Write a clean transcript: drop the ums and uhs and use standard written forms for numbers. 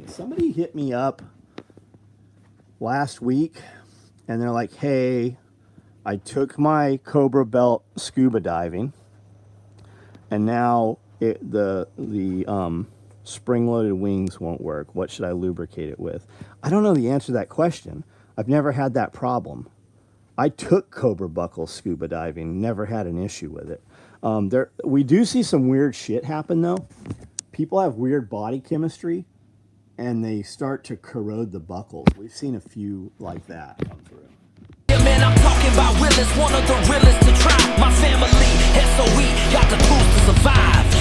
Somebody hit me up last week and they're like, hey, I took my Cobra Belt scuba diving and now the spring-loaded wings won't work. What should I lubricate it with? I don't know the answer to that question. I've never had that problem. I took Cobra Buckle scuba diving, never had an issue with it. We do see some weird shit happen though. People have weird body chemistry and they start to corrode the buckles. We've seen a few like that come through. Yeah, man, I'm talking about Willis, one of the realest to try. My family, SOE, got the tools to survive.